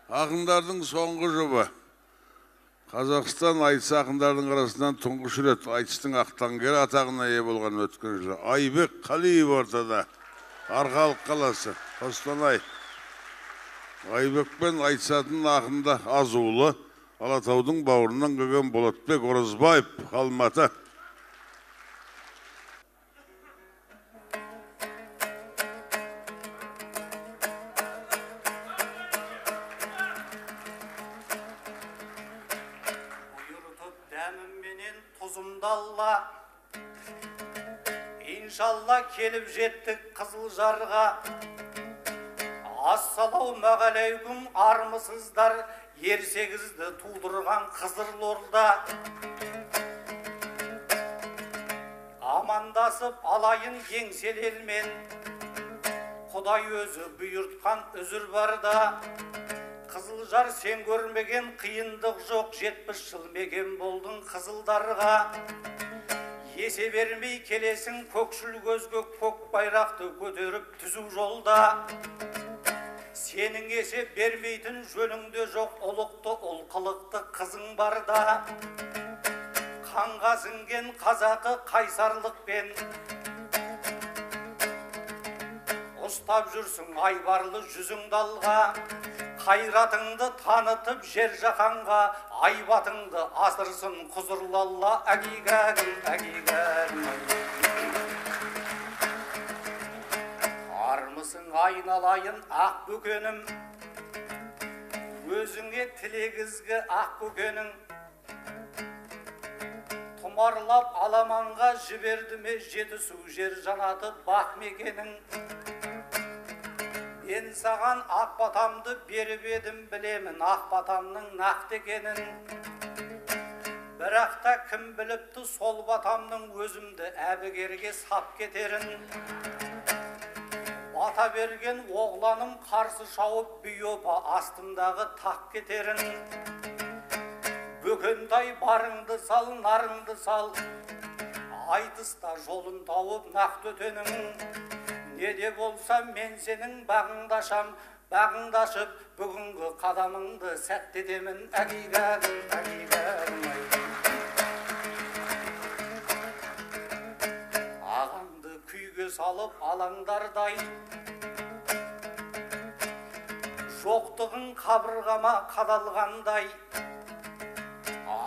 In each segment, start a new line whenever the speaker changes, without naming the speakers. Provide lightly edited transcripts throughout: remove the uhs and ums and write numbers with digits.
Ақындардың соңғы жұбы. Қазақстан айтыс ақындардың арасынан тұңғыш рет айтыстың ақтаңгері атағына ие болған өткен жылы. Айбек Қалиев ортада, Арқалық қаласы, Қостанай. Айбекпен айтысатын ақында Азулы, Алатаудың бауырынан келген Болатбек Оразбаев, Алматы.
İnşallah kelip jettik Kızıljarga. Assalamualeykum armısızlar, yersegizdi tuğdurgan Kızırlorda. Amandasıp alayın yengselelmen, Kuday özü buyurtkan özür barda. Kızıljar sen görmegen kıyındık yok, 70 yıl megen boldun Kızıldarga. Есе бермей келесің көкшіл көзге көк байрақты көтеріп түзу жолда. Сенің есе бермейтін жөніңде жоқ, ұлықты ұлқылықты қызың барда. Қанға сіңген қазақы қайсарлықпен ұстап жүрсің айбарлы жүзіңді алға. Қайратыңды танытып жер жақанға, айбатыңды асырсын құзырлалла. Әгигәгім, әгигәгім. Армысың айналайын ақ бөкенім, өзіңе тілегізгі ақ көкенің. Тұмарлап аламанға жіберді ме жеті су жер жанаты бақ мекенің. Мен саған ақ батамды беріп едім, білемін ақ батамның нақты екенін. Бірақ та кім біліпті сол батамның өзімді әбігерге сап кетерін. Бата берген оғланым қарсы шауып бүйопа астымдағы тақ кетерін. Бөкентай барыңды сал, нарыңды сал, айтыста жолын тауып нақты өтенің. Неде болса мен сенің бағыңдашам, бағыңдашып бүгінгі қадамыңды сәтте демін. Әгигәгім, әгигәгім. Ағамды күйге салып алаңдардай, жоқтығың қабырғама қадалғандай.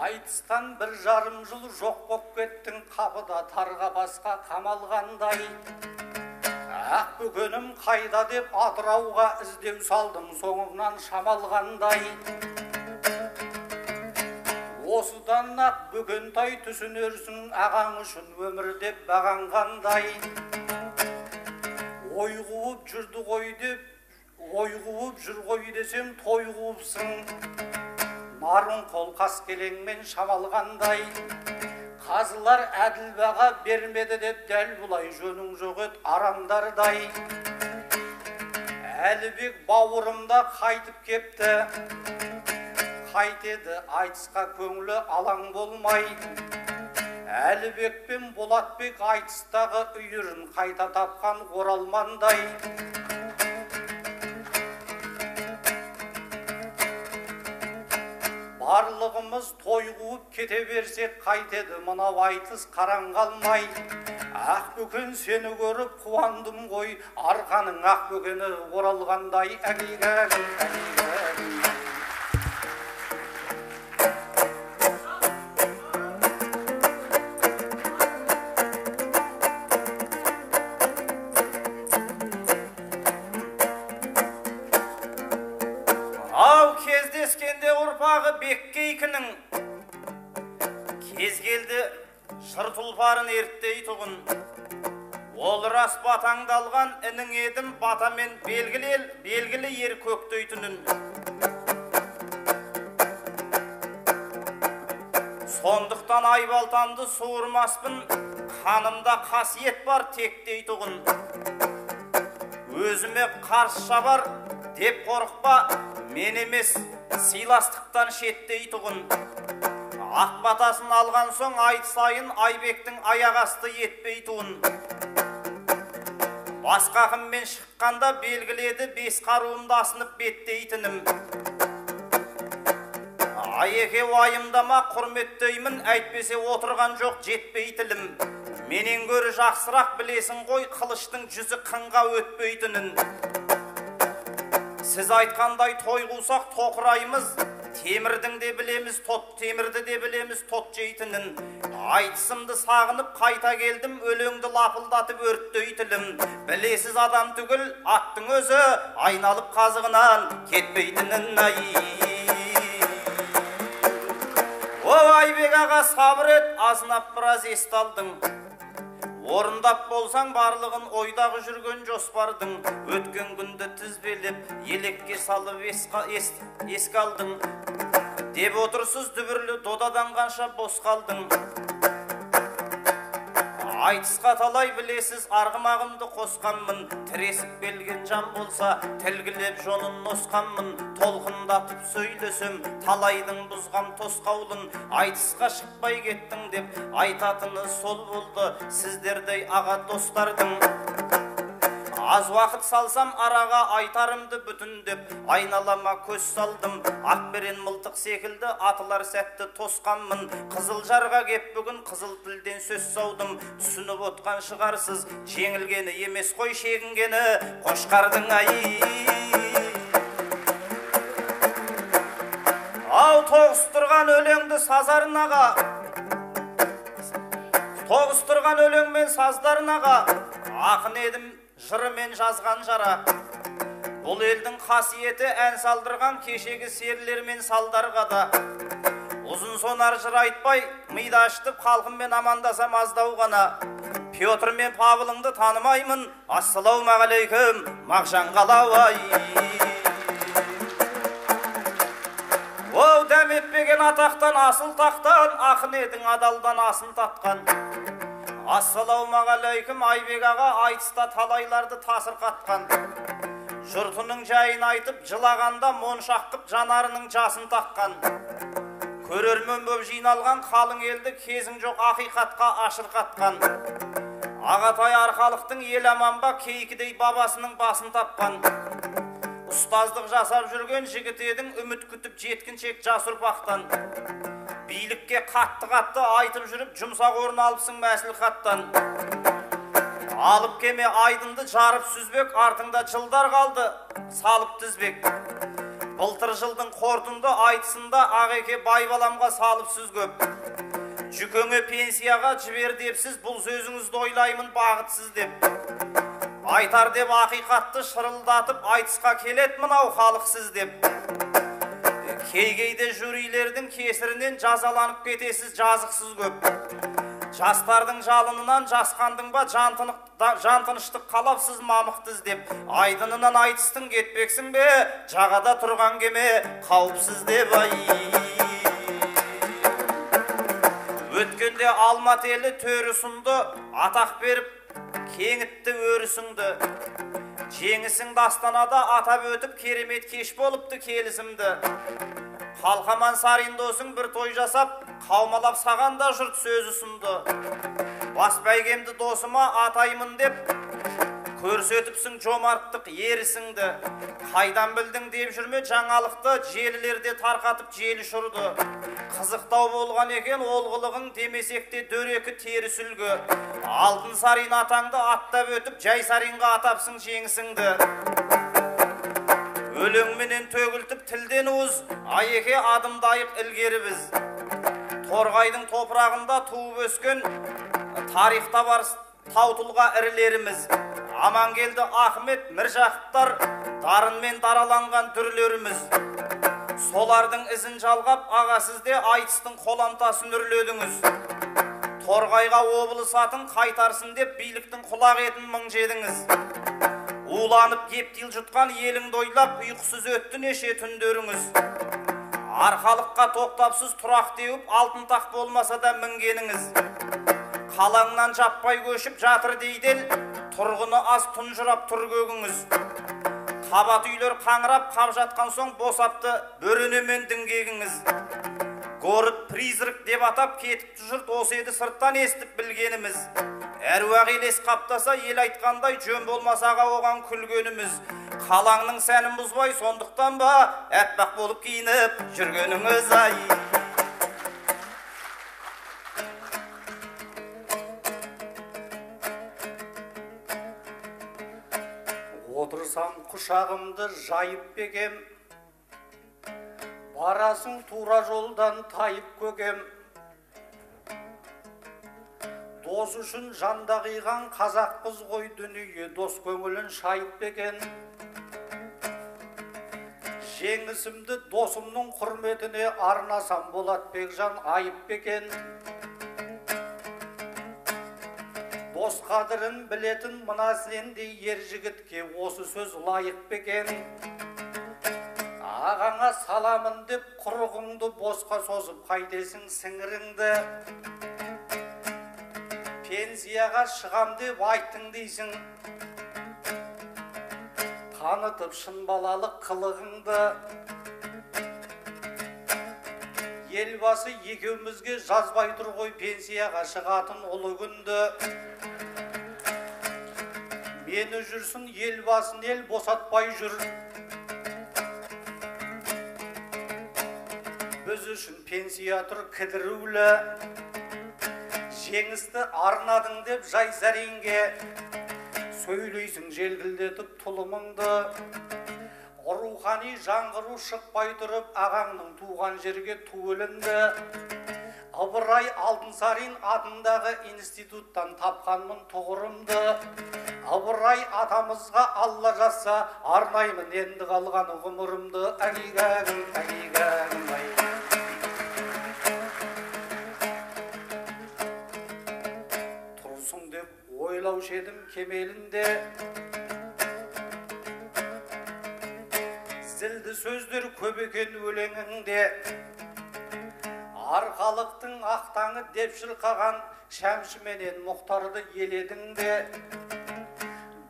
Айтыстан 1,5 жыл жоқ боп кеттің, қапыда тарға басқа қамалғандай. Ақ бөкенім қайда деп Атырауға іздеу салдым, соңымнан шамалғандай. Осыдан ақ Бөкентай түсінерсің, ағаң үшін өмір деп бағанғандай. Ой қуып жүрді ғой деп, ой қуып жүр ғой десем, той қуыпсың. Нарын қол қас келеңмен шамалғандай. Қазылар әділ баға бермеді деп дәл бұлай жөнің жоқ ет арамдардай. Әлібек бауырымда қайтып кепті, қайтеді айтысқа көңілі алаң болмай. Әлібек пен Болатбек айтыстағы үйірін қайта тапқан оралмандай. Барлығымыз той қуып кете берсек қайтеді мынау айтыс қараң қалмай. Ақ бөкен сені көріп қуандым ғой, арқаның ақ бөкені оралғандай. Әгигәгім, әгигәгім. Кездескенде ұрпағы Беккейкінің, кез келді шыр тұлпарын ерттей тұғын. Ол рас батаңды алған інің едім, батамен белгілі ер көктейтінін. Сондықтан айбалтанды суырмаспын, қанымда қасиет бар тектей тұғын. Өзіме қарсы шабар деп қорықпа, мен емес сыйластықтан шеттей тұғын. Ақ батасын алған соң айтысайын, Айбектің аяқасты етпей тұғын. Басқа қыммен шыққанда белгіледі, 5 қаруымды асынып беттейтінім.
Айеке уайымдама құрметтеймін, әйтпесе отырған жоқ жетпейтілім. Менен гөрі жақсырақ білесің ғой, қылыштың жүзі қынға өтпейтінін. Сіз айтқандай той қусақ тоқыраймыз, темірді де білеміз тот жейтінін. Айтысымды сағынып қайта келдім, өлеңді лапылдатып өрттейтілім. Білесіз адам түгіл, аттың өзі айналып қазығынан кетпейтінін. О, Айбек аға, сабыр ет, азынап біраз есталдың. Орындап болсаң барлығын ойдағы жүрген жоспардың. Өткен күнді тізбелеп, елекке салып еске алдың. Деп отырсыз дүбірлі додадан қанша бос қалдың. Айтысқа талай білесіз, арғымағымды қосқанмын. Тіресіп белген жан болса, тілгілеп жонын носқанмын. Толқындатып сөйлесім, талайдың бұзғам тосқаулын. Айтысқа шықпай кеттің деп, айтатыны сол болды, сіздердей аға достардың. Аз уақыт салсам араға айтарымды бүтіндеп, айналама көз салдым. Ақберен мылтық секілді атылар сәтті тосқанмын. Қызыл жарға кеп бүгін қызыл тілден сөз саудым. Түсініп отқан шығарсыз, жеңілгені емес қой шегінгені қошқардың Ау, тоғыстырған өлеңді сазарынаға, тоғыстырған өлеңмен саздарынаға, ақын едім жырымен жазған жара. Бұл елдің қасиеті ән салдырған кешегі серлер мен салдарға да. Ұзын сонар жыр айтпай, миды ашытып халқыммен амандасам аздау ғана. Петр мен Павлыңды танымаймын, ассалаумағалейкум, Мағжан қалауай. Оу, дәметпеген атақтан, асыл тақтан, ақын едің адалдан асын татқан. Ассалаумағалейкум, Айбек аға, айтыста талайларды тасыр қатқан. Жұртының жайын айтып, жылағанда моншақ қып жанарының жасын таққан. Көрермен боп жиналған қалың елді кезің жоқ ақиқатқа ашыр қатқан. Ағатай арқалықтың ел аман ба, кейкідей бабасының басын тапқан. Ұстаздық жасап жүрген жігіт едің, үміт күтіп жеткіншек жас ұрпақтан. Билікке қатты айтып жүріп, жұмсақ орын алыпсың мәслихаттан. Алып кеме айдынды жарып сүзбек, артыңда жылдар қалды, салып тізбек. Былтыр жылдың қортынды айтысында ағеке байбаламға салып сүз көп. Жүкеңе пенсияға жібер депсіз, бұл сөзіңізді ойлаймын бағытсыз деп. Айтар деп ақиқатты шырылдатып, айтысқа келет мынау халықсыз деп. Кейгейде жюрилердің кесірінен жазаланып кетесіз, жазықсыз көп. Жастардың жалынынан жасқандың ба, жантыныштық қалапсыз мамықтыз деп. Айдынынан айтыстың кетпексің бе, жағада тұрған кеме қауіпсіз деп. Өткенде Алматы елі төрі сұнды, атақ беріп кеңітті өрісіңді. Жеңісіңді Астанада атап өтіп, керемет кеш болыпты келісімді. Қалқаман Сарин-досың бір той жасап, қаумалап сағанда жұрт сөзі сұнды. Бас бәйгемді досыма атаймын деп, көрсетіпсің жомарттық ерісіңді. Қайдан білдің деп жүрме жаңалықты, желілерде тарқатып желі шұрды. Қызықтау болған екен ол қылығың, демесекте дөрекі тері сүлгі. Алтын Сарин атаңды аттап өтіп, жай Саринға атапсың жеңісіңді. Өлеңменен төгілтіп тілден уыз, Айеке адымдайық ілгері біз. Торғайдың топырағында туып өскен, тарихта бар таутылға ірілеріміз. Амангелді Ахмет, Міржақыптар, дарынмен дараланған дүрлеріміз. Солардың ізін жалғап, аға сізде айтыстың қолантасын үрледіңіз. Торғайға облыс атын қайтарсын деп, биліктің құлақ етін мың жедіңіз. Уланып ептил жұтқан еліңді ойлап, ұйқысыз өтті неше түндеріңіз. Арқалыққа тоқтапсыз тұрақ теуіп, алтын тақ болмаса да мінгеніңіз. Қалаңнан жаппай көшіп жатыр дейдел, тұрғыны аз тұнжырап тұр көгіңіз. Қабат үйлер қаңырап қап жатқан соң босапты бөренемен діңгегіңіз. Город призрак деп атап кетіпті жұрт, осы еді сырттан естіп білгеніміз. Әруақ елес қаптаса ел айтқандай, жөн болмасаға оған күлгеніміз. қалаңның сәнін бұзбай, сондықтан ба әппақ болып киініп жүргеніңіз ай.
Отырсам құшағымды жайып бекем, барасың тура жолдан тайып көкем. Дос үшін жанда қиған қазақпыз ғой, дүние дос көңілін шайып бекен. Жеңісімді досымның құрметіне арнасам болат бекжан айып бекен. Дос қадірін білетін мына сендей ер жігітке осы сөз лайық бекен. Ағаңа саламын деп құрығыңды босқа созып қайтесің сіңіріңді. Пенсияға шығам деп айттың дейсің, танытып шын балалық қылығыңды. Елбасы екеумізге жазбай тұр ғой пенсияға шығатын ұлы күнді. Мені жүрсін елбасын ел босатпай жүр. Біз үшін пенсия тұр кідірулі. Жеңісті арнадың деп жай зәренге, сөйлейсің желгілдетіп тұлымыңды. Рухани жаңғыру шықпай тұрып ағаңның туған жерге туылынды. Ыбырай Алтынсарин атындағы институттан тапқанмын тұғырымды. Ыбырай атамызға Алла жазса, арнаймын енді қалған ғұмырымды. Әгигәгім, әгигәгім ай. Тұрсың деп ойлаушы едім кемелінде, зілді сөздер көп екен өлеңіңде. Арқалықтың ақтаңы деп шырқаған Шәмшіменен Мұхтарды еледіңде.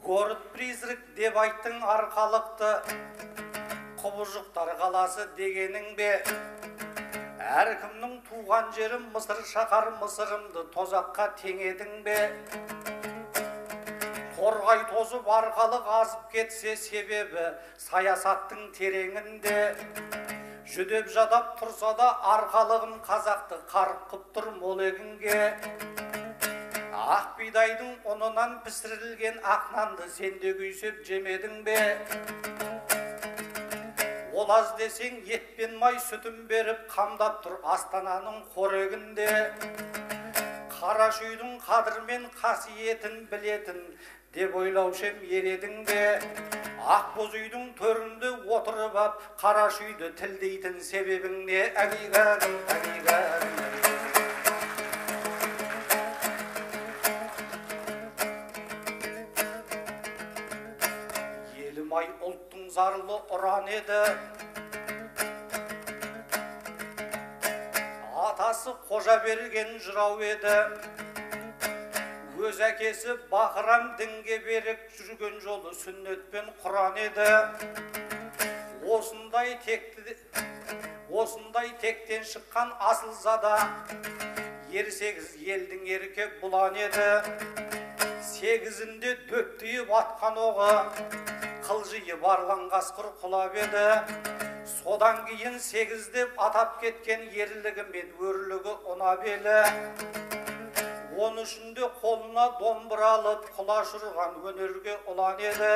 Город призрак деп айттың арқалықты, құбыжықтар қаласы дегенің бе. Әркімнің туған жерім Мысыр шақар, Мысырымды тозаққа теңедің бе. Торғай тозып арқалық азып кетсе себебі саясаттың тереңінде. Жүдеп жадап тұрса да арқалығым қазақты қарып қып тұр мол егінге. Ақ бидайдың ұнынан пісірілген ақ нанды сенде күйсеп жемедің бе. Ол аз десең ет пен май сүтін беріп қамдап тұр Астананың қорегінде. Қарашүйдің қадірмен қасиетін білетін деп ойлаушым ередің бе. Ақ боз үйдің төрінде отырып ап Қарашүйді тілдейтін себебің не? Әгигәгім, әгигәгім. Елім ай ұлттың зарлы ұран еді. Атасы қожа берген жырау еді. Өз әкесі Бақырам дінге берік жүрген жолы сүннетпен Құран еді. Осындай тектен шыққан асыл зада, 28 елдің еркек бұлан еді. 8-інде дөптейіп атқан оғы, қылжиып арлан қасқыр құлап еді. Содан кейін 8 деп атап кеткен ерлігі мен өрлігі ұнап елі. 13-інде қолына домбыра алып құлаш ұрған өнерге ұлан еді.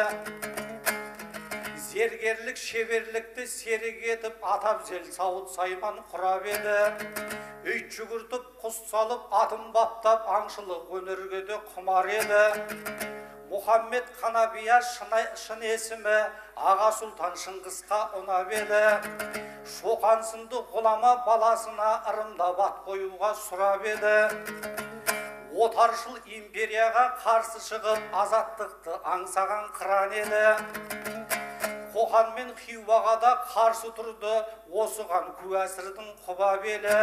Зергерлік шеберлікті серік етіп атап зел сауыт сайман құрап еді. Үйт жүгіртіп құс салып атын баптап аңшылық өнерге де құмар еді. Мұхаммед Қанабия шын есімі Аға Сұлтан Шыңғысқа ұнап еді. Шоқан сынды ғұлама баласына ырымда бат қоюға сұрап еді. Отаршыл империяға қарсы шығып азаттықты аңсаған қыран еді. Қоқан мен Хиуаға да қарсы тұрды осыған куәсірдің құба белі.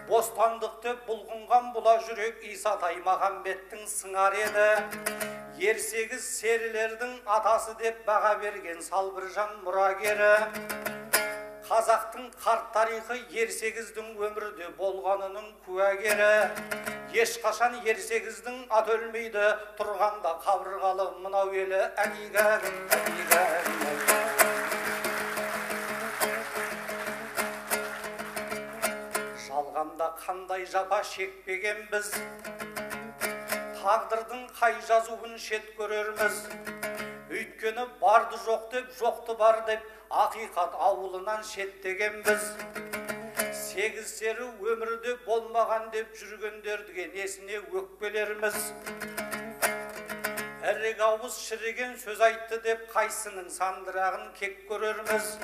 Бостандықты бұлғынған бұла жүрек Исатай Мағамбеттің сыңар еді. 8 серілердің атасы деп баға берген Салбыржан мұрагері. Қазақтың қарт тарихы 8-дің өмірде болғанының куәгері. Ешқашан 8-дің ат өлмейді, тұрғанда қабырғалы мынау елі. Әгигәгім, әгигәгім. қандай жапа шекпегенбіз, тағдырдың қай жазуын шет көрерміз. Өйткені барды жоқ деп, жоқты бар деп, ақиқат ауылынан шеттегенбіз. Сегіз сері өмірде болмаған деп жүргендерге несіне өкпелерміз. Ірік ауыз шіріген сөз айтты деп, қайсының сандырағын кек көрерміз.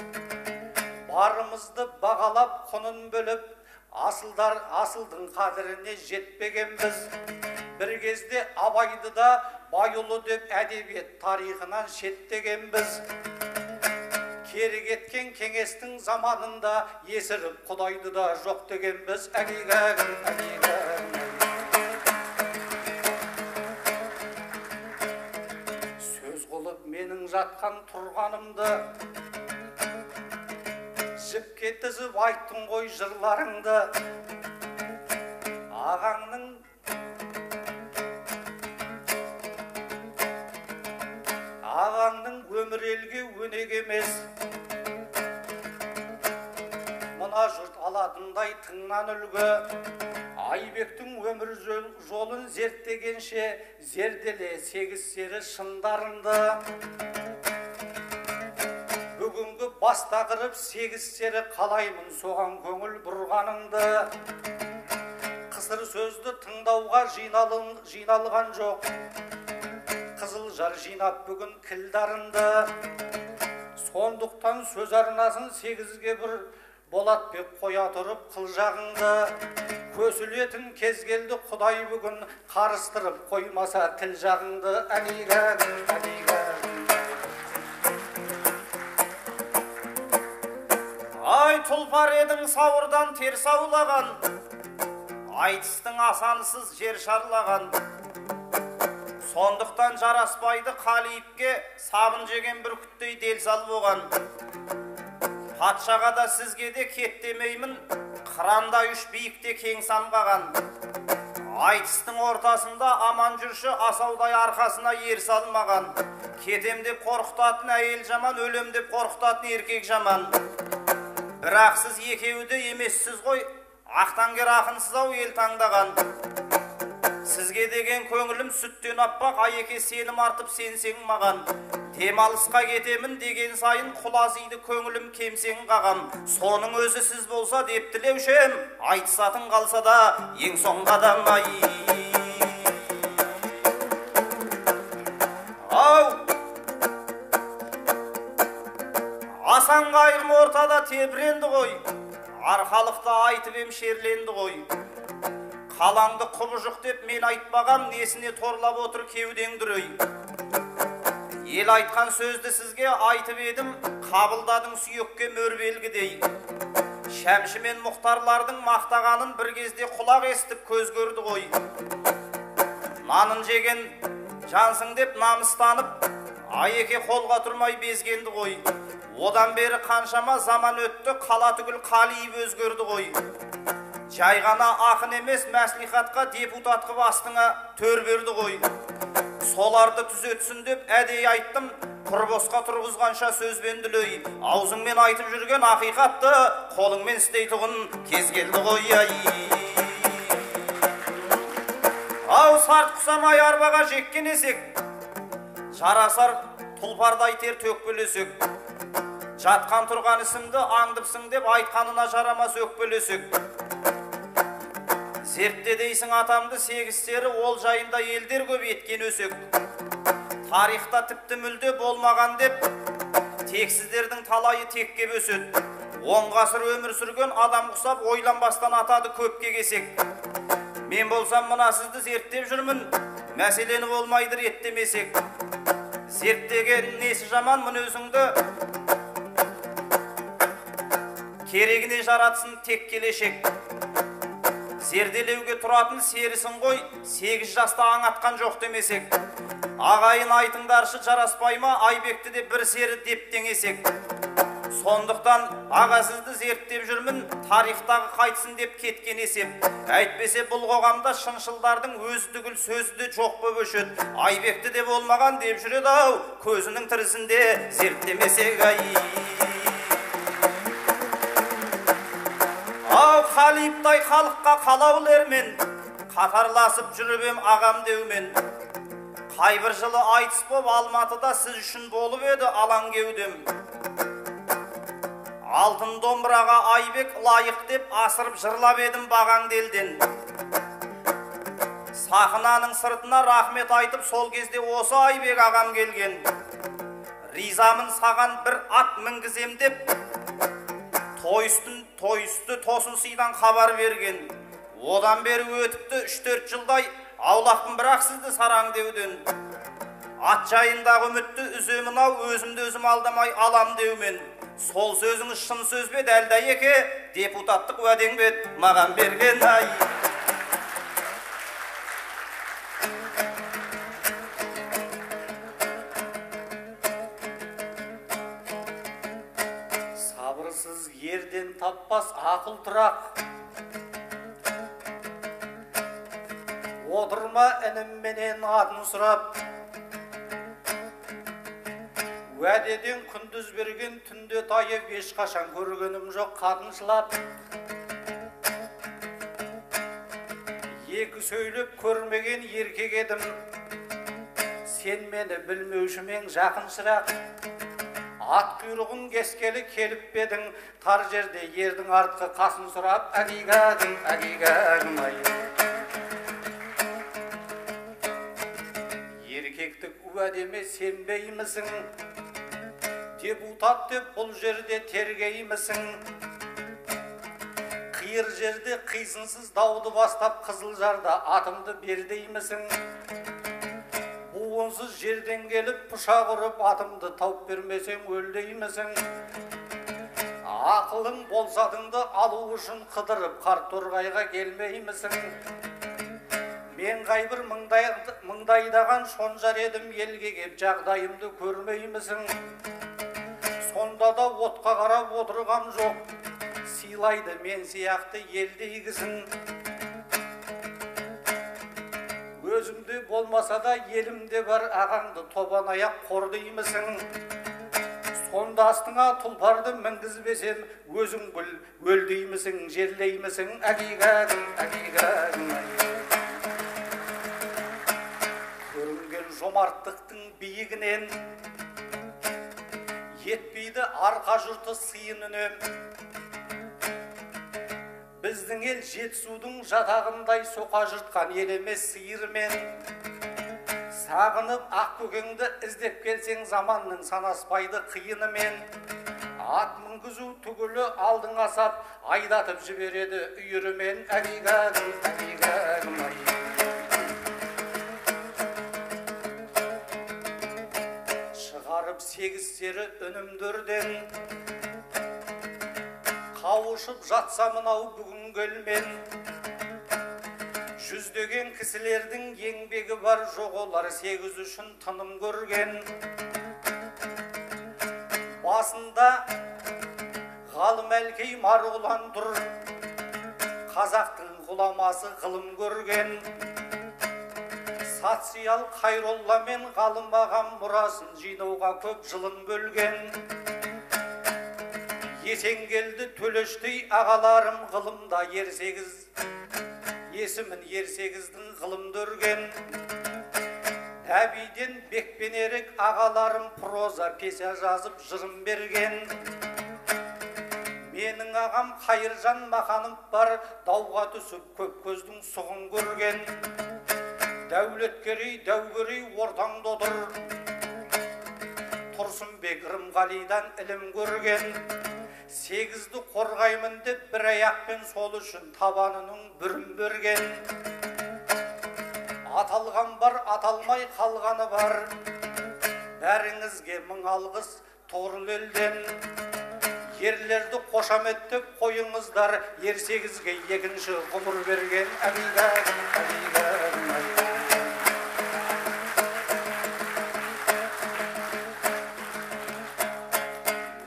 Барымызды бағалап, құнын бөліп, асылдың қадіріне жетпегенбіз. Бір кезде Абайды да байұлы деп әдебиет тарихынан шеттегенбіз. Кері кеткен кеңестің заманында есіріп Құдайды да жоқ дегенбіз. Сөз қылып менің жатқан тұрғанымды, жіпке тізіп айттың ғой жырларыңды. Ағаңның өмір елге өнег емес. Мына жұрт алатындай тыңнан үлгі. Айбектің өмір жолын зерттегенше, зерделе сегіз сері шындарынды. Бүгінгі баста қырып сегіз сері қалаймын соған көңіл бұрғаныңды. Қысыр сөзді тыңдауға жиналған жоқ. Қызыл жар жинап бүгін кілдарынды. Сондықтан сөз арнасын сегізге бір Болатбек қоя тұрып қылжағыңды. Көсілетін кез келді Құдай бүгін қарыстырып қоймаса тіл жағыңды.
Ай, тұлпар едің сауырдан терс аулаған, айтыстың асанысыз жер шарлаған. Сондықтан жараспайды Қалиевке сабын жеген бүркіттей делсал болған. Патшаға да сізге де кет демеймін, қыранда үш биікте кең самғаған. Айтыстың ортасында аман жүрші асаудай арқасына ер салмаған. Кетем деп қорқытатын әйел жаман, өлем деп қорқытатын еркек жаман. Бірақ сіз екеуі емессіз ғой, ақтангер ақынсыз-ау ел таңдаған. Сізге деген көңілім сүттен аппақ, Айеке сенім артып сенсең маған. Демалысқа кетемін деген сайын құлазиды көңілім кемсең қағам. Соның өзі сіз болса деп тілеушем, айтысатын қалса да ең соңғы адам Ау! Асан қайғым ортада тебіренді ғой, арқалықта айтып ем шерленді ғой. Қалаңды құбыжық деп мен айтпағам, несіне торлап отыр кеудең дүрей. Ел айтқан сөзді сізге айтып едім, қабылдадың сүйекке мөр белгідей. Шәмші мен мұхтарлардың мақтағанын бір кезде құлақ естіп көз көрді ғой. Нанын жеген жансың деп намыстанып, Айеке қолға тұрмай безгенді ғой. Одан бері қаншама заман өтті, қала түгіл Қалиев өзгерді ғой. Жай ғана ақын емес, мәслихатқа депутат қып астыңа төр берді ғой. Соларды түзетсін деп әдей айттым, құрбосқа тұрғызғанша сөзбен дүлей. Аузыңмен айтып жүрген ақиқатты қолыңмен істейтұғын кез келді ғой. Ау, сарт құсамай арбаға жеккен есек, жарасар тұлпардай тер төкпелесек. Жатқан тұрған ісімді аңдыпсың деп айтқанына жарамас өкпелесек. Зертте дейсің атамды сегіз сері, ол жайында елдер көп еткен өсек. Тарихта тіпті мүлде болмаған деп, тексіздердің талайы текке бөсет. 10 ғасыр өмір сүрген адам құсап ойланбастан атады көпке кесек. Мен болсам мына сізді зерттеп жүрмін, мәселені болмайды реттемесек. Зерттеген несі жаман мұн өзіңді, керегіне жаратсын тек келешек. Зерделеуге тұратын серісін ғой, 8 жаста аңатқан жоқ демесек. Ағайын айтыңдаршы жараспай ма, Айбекті де бір сері деп теңесек. Сондықтан аға сізді зерттеп жүрмін, тарихтағы қайтсын деп кеткен есеп. Әйтпесе бұл қоғамда шыншылдардың өзі түгіл сөзі де жоқ боп өшет. Айбекті де болмаған деп жүреді ау, көзінің тірісінде зерттемесек ай. Ау, Халиптай халыққа қалаулермен қатарласып жүріп ем ағам деумен. Қайбір жылы айтыс боп Алматыда сіз үшін болып еді алаң кеудем. Алтын домбыраға Айбек лайық деп асырып жырлап едім бағаң делден. Сахнаның сыртына рахмет айтып сол кезде осы Айбек ағам келген. Ризамын саған бір ат мінгізем деп той үсті тосын сыйдан хабар берген. Одан бері өтіпті 3-4 жылдай аулақпын бірақ сізді сараң деуден. Ат жайындағы үмітті үземін ау, өзімді өзім алдамай алам деумен. Сол сөзіңіз шын сөз бе дәлдай еке, депутаттық уәдең бе маған берген ай.
Сабырсыз ерден таппас ақыл тұрақ, отырма інімменен атын сұрап, уәдеден күндіз берген түнде тайып ешқашан көргенім жоқ қатыншылап. Екі сөйлеп көрмеген еркек едім, сен мені білмеушімен жақыншырақ. Ат құйрығын кескелі келіп бедің, тар жерде ердің артқы қасын сұрап, әгигәгім, әгигәгім ай. Еркектік уәдеме сенбеймісің? Депутат деп бұл жерде тергеймісің? Қиыр жерде қисынсыз дауды бастап Қызылжарда атымды бердеймісің? Буынсыз жерден келіп пұшақ ұрып атымды тауып бермесең өлдеймісің? Ақылың болсадыңды алу үшін қыдырып қарт торғайға келмеймісің? Мен қайбір мыңдайдаған шонжар едім, елге кеп жағдайымды көрмеймісің? Сонда да отқа қарап отырғам жоқ, сыйлайды мен сияқты елдейгісін. Өзімде болмаса да елімде бар ағаңды тобан аяқ қор деймісің? Сонда астыңа тұлпарды мінгізбесем, өзің біл, өлдеймісің, жерлеймісің? Әгигәгім, әгигәгім ай. Көрінген жомарттықтың биігінен етпейді арқа жұрты сыйын үнем. Біздің ел жетісудың жатағындай соқа жұртқан ел емес сиырмен. Сағынып ақ көкеңді іздеп келсең заманның санаспайды қиынымен. Ат мінгізу түгілі алдың асап, айдатып жібереді үйірімен. Әгигәгім, әгигәгім ай. Шығарып сегіздері үнімдерден, қауышып жатса мынау бүгін келмен. Жүздеген кісілердің еңбегі бар, жоқ олар 8 үшін тыным көрген. Басында ғалым әлкей Марғұлан тұр, қазақтың ғұламасы ғылым көрген. Сациал Қайролла мен ғалым ағам мұрасын жинауға көп жылын бөлген. Есенгелді Төлештей ағаларым ғылымда ер-8, есімін ер-8-дің ғылымды өрген. Әбиден Бекпенерек ағаларым проза песя жазып жырым берген. Менің ағам Қайыржан Маханов бар, дауға түсіп көп көздің сұғын көрген. Дәулеткерей, дәугерей ортаңда отыр, Тұрсынбек Рымғалидан ілім көрген. 8-ді қорғаймын деп бір аяқпен сол үшін табанының бүрін берген. Аталған бар, аталмай қалғаны бар, бәріңізге мың алғыс торыл елден. Ерлерді қошаметтеп қойыңыздар, ер-8-ге екінші ғұмыр берген. Әгигәгім, әгигәгім ай.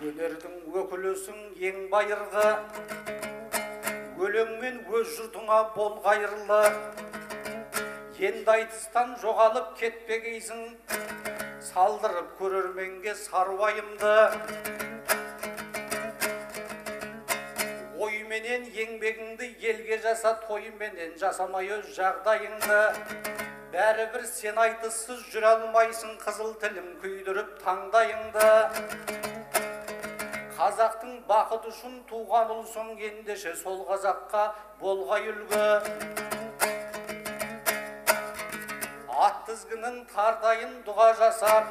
Өнердің өкілісің ең байырғы, өлеңмен өз жұртыңа бол қайырлы. Енді айтыстан жоғалып кетпегейсің, салдырып көрерменге сарвайымды. менен еңбегіңді елге жаса, той менен жасамай өз жағдайыңды. Бәрібір сен айтыссыз жүре алмайсың, қызыл тілім күйдіріп таңдайыңды. Қазақтың бақыты үшін туған ұлсың, ендеше сол қазаққа болғай үлгі. Ат тізгінін тардайын дұға жасап,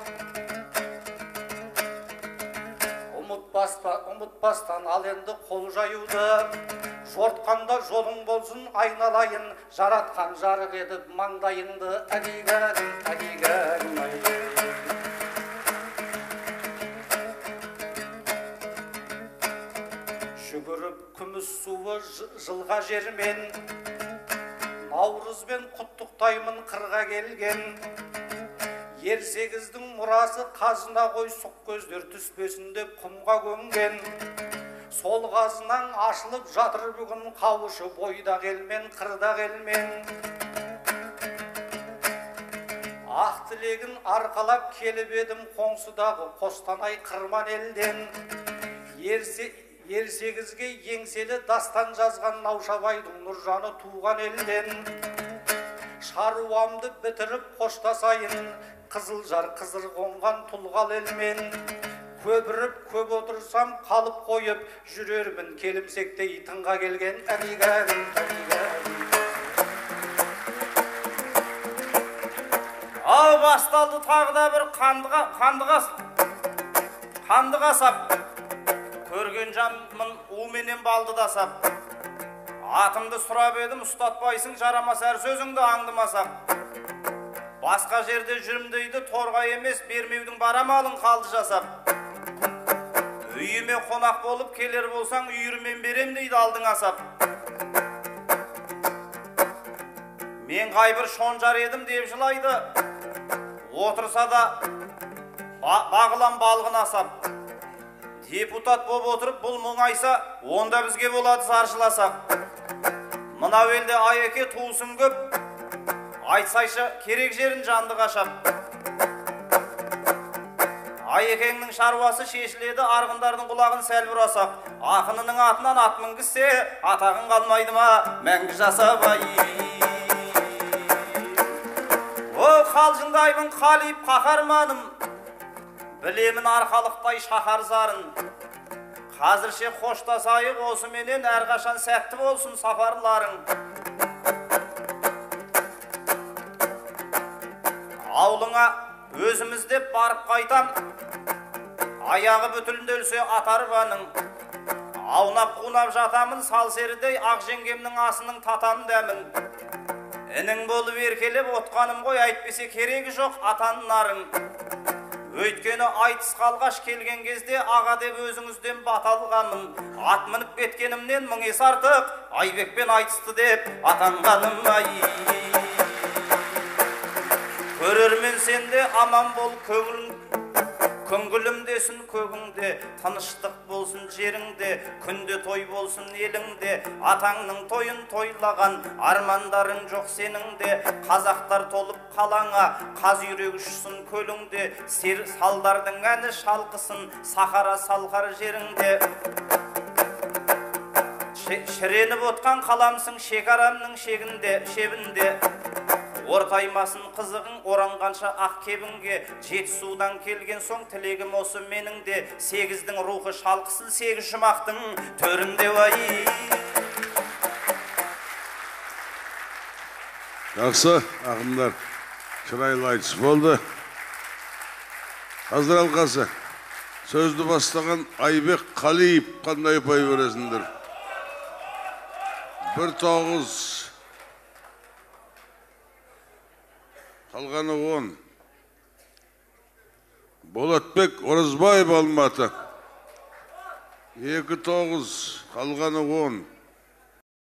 ұмытпастан ал енді қол жаюды. Жортқанда жолың болсын айналайын, жаратқан жарық едіп маңдайыңды. Әдигән, әдигән, жүгіріп күміс суы жылға жермен, Наурызбен құттықтаймын қырға келген. Ер-сегіздің мұрасы қазына қой, сұқ көздер түспесін деп құмға көмген. Сол қазынан ашылып жатыр бүгін, қауышы бойда келмен, қырда келмен. Ақ тілегін арқалап келіп едім, қоңсыдағы Қостанай қырман елден. Ер-сегізге еңселі дастан жазған Наушабайдың Нұржаны туған елден. Шаруамды бітіріп қоштасайын, Қызылжар қызыр қонған тұлғал елмен. Көбіріп көп отырсам қалып қойып, жүрермін келімсектей тыңға келген. Әдигән, әдигән.
Ау, басталды тағы да бір қанды қасап. Көрген жамын уменен балды да сап. Атымды сұрап едім, ұстатпайсың, жарамас әр сөзіңді аңдымасақ. Басқа жерде жүрімдейді, торғай емес, бермеудің барамалын қалды жасап. Үйіме қонақ болып келер болсаң, үйірмен берем дейді алдың асап. Мен қайбір шонжар едім деп жылайды, отырса да бағылан балғын асап. Депутат боп отырып бұл мұңайса, онда бізге болады заржыласақ. Мынау елде Айеке туысын көп, айтсайшы керек жерін жанды қашап. Айекеңнің шаруасы шешіледі, арғындардың құлағын сәл бұрасақ. Ақынының атынан ат мінгізсе, атағын қалмайды ма, мәңгі жасап ай. О, қалжыңдаймын қалиып қақарманым, білемін арқалықтай шахар зарын. Қазірше қоштасайық осыменен, әрқашан сәтті болсын сапарларың. Аулыңа өзіміздеп барып қайтам, аяғы бүтілінде өлсе атарбаның. Аунап қунап жатамын сал серідей, ақ жеңгемнің асының татан дәмін. Інің болып еркелеп отқаным ғой, айтпесе керегі жоқ атаның нарың. Өйткені айтыс қалғаш келген кезде, аға деп өзіңізден баталғамын. Ат мініп кеткенімнен мың ес артық, Айбекпен айтысты деп атанғаным ай. Көрермен сенде аман бол көңілімдесін көгіңде, тыныштық болсын жеріңде, күнде той болсын еліңде. Атаңның тойын тойлаған армандарың жоқ сеніңде. Қазақтар толып қалаңа, қаз үйрек ұшсын көліңде. Салдардың әні шалқысын сахара салқар жеріңде. Шіреніп отқан қаламсың шекарамның шебінде. Ортаймасын қызығың оранғанша ақ кебінге. Жетісудан келген соң тілегім осы менің де. Сегіздің рухы шалқысын сегіз жұмақтың төрінде вай.
Жақсы, ақындар, шырайлы айтыс болды. Қазір алқасы, сөзді бастаған Айбек Қалиев қандай ұпай бересіңдер? 1-9. Қалғаны 10. Болатбек Оразбаев Алматы. 2-9. Қалғаны 10.